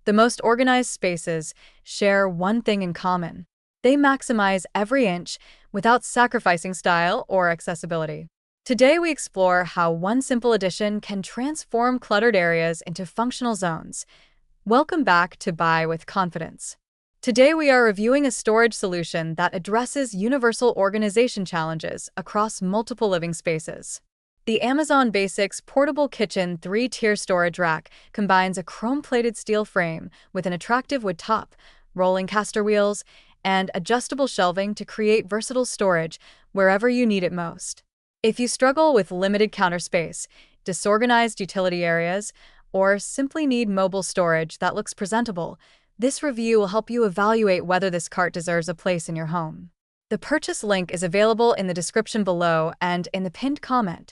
The most organized spaces share one thing in common. They maximize every inch without sacrificing style or accessibility. Today we explore how one simple addition can transform cluttered areas into functional zones. Welcome back to Buy with Confidence. Today we are reviewing a storage solution that addresses universal organization challenges across multiple living spaces. The Amazon Basics Portable Kitchen 3-tier storage rack combines a chrome-plated steel frame with an attractive wood top, rolling caster wheels, and adjustable shelving to create versatile storage wherever you need it most. If you struggle with limited counter space, disorganized utility areas, or simply need mobile storage that looks presentable, this review will help you evaluate whether this cart deserves a place in your home. The purchase link is available in the description below and in the pinned comment.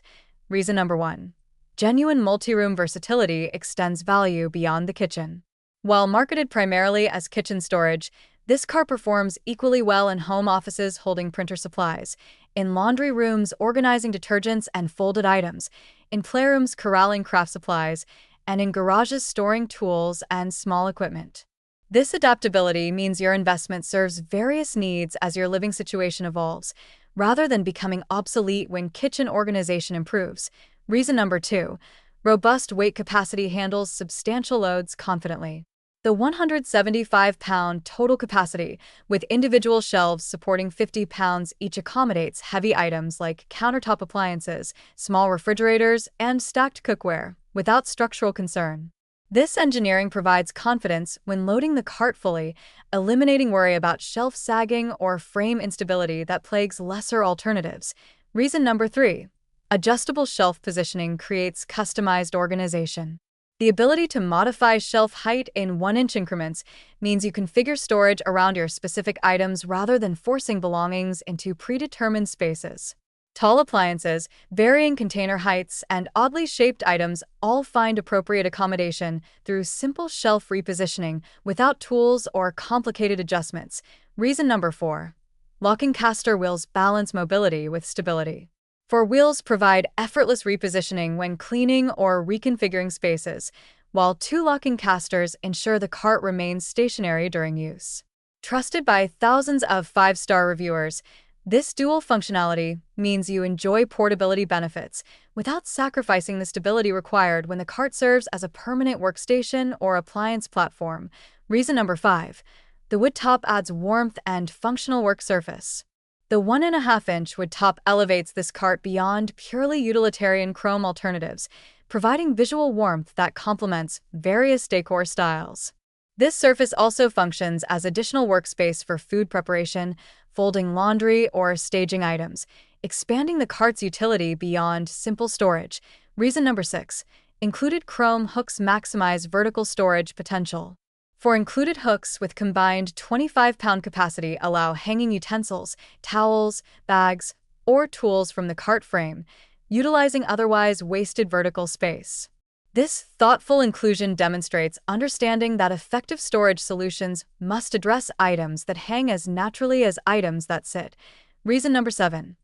Reason number 1. Genuine multi-room versatility extends value beyond the kitchen. While marketed primarily as kitchen storage, this cart performs equally well in home offices holding printer supplies, in laundry rooms organizing detergents and folded items, in playrooms corralling craft supplies, and in garages storing tools and small equipment. This adaptability means your investment serves various needs as your living situation evolves, rather than becoming obsolete when kitchen organization improves. Reason number 2. Robust weight capacity handles substantial loads confidently. The 175-pound total capacity, with individual shelves supporting 50 pounds each, accommodates heavy items like countertop appliances, small refrigerators, and stacked cookware, without structural concern. This engineering provides confidence when loading the cart fully, eliminating worry about shelf sagging or frame instability that plagues lesser alternatives. Reason number 3. Adjustable shelf positioning creates customized organization. The ability to modify shelf height in 1-inch increments means you configure storage around your specific items rather than forcing belongings into predetermined spaces. Tall appliances, varying container heights, and oddly shaped items all find appropriate accommodation through simple shelf repositioning without tools or complicated adjustments. Reason number 4. Locking caster wheels balance mobility with stability. Four wheels provide effortless repositioning when cleaning or reconfiguring spaces, while 2 locking casters ensure the cart remains stationary during use. Trusted by thousands of 5-star reviewers, this dual functionality means you enjoy portability benefits without sacrificing the stability required when the cart serves as a permanent workstation or appliance platform. Reason number 5. The wood top adds warmth and functional work surface. The 1.5-inch wood top elevates this cart beyond purely utilitarian chrome alternatives, providing visual warmth that complements various decor styles. This surface also functions as additional workspace for food preparation, folding laundry, or staging items, expanding the cart's utility beyond simple storage. Reason number 6. Included chrome hooks maximize vertical storage potential. For included hooks with combined 25-pound capacity allow hanging utensils, towels, bags, or tools from the cart frame, utilizing otherwise wasted vertical space. This thoughtful inclusion demonstrates understanding that effective storage solutions must address items that hang as naturally as items that sit. Reason number 7.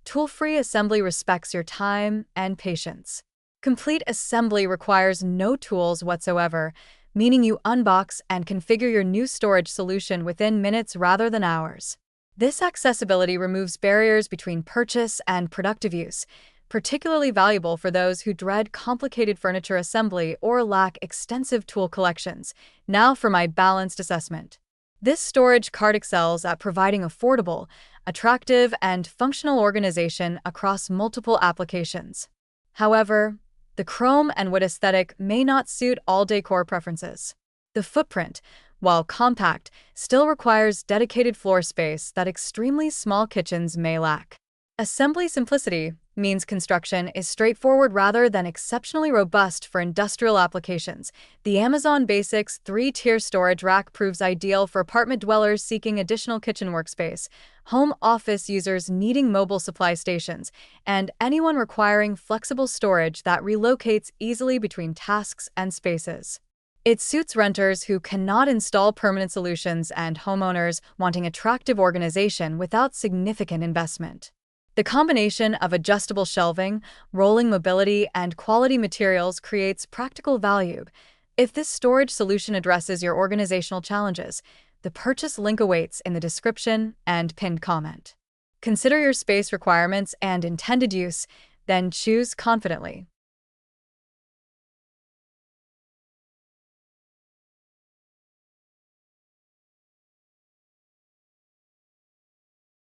Tool-free assembly respects your time and patience. Complete assembly requires no tools whatsoever, meaning you unbox and configure your new storage solution within minutes rather than hours. This accessibility removes barriers between purchase and productive use, particularly valuable for those who dread complicated furniture assembly or lack extensive tool collections. Now for my balanced assessment. This storage cart excels at providing affordable, attractive, and functional organization across multiple applications. However, the chrome and wood aesthetic may not suit all decor preferences. The footprint, while compact, still requires dedicated floor space that extremely small kitchens may lack. Assembly simplicity means construction is straightforward rather than exceptionally robust for industrial applications. The Amazon Basics 3-tier storage rack proves ideal for apartment dwellers seeking additional kitchen workspace, home office users needing mobile supply stations, and anyone requiring flexible storage that relocates easily between tasks and spaces. It suits renters who cannot install permanent solutions and homeowners wanting attractive organization without significant investment. The combination of adjustable shelving, rolling mobility, and quality materials creates practical value. If this storage solution addresses your organizational challenges, the purchase link awaits in the description and pinned comment. Consider your space requirements and intended use, then choose confidently.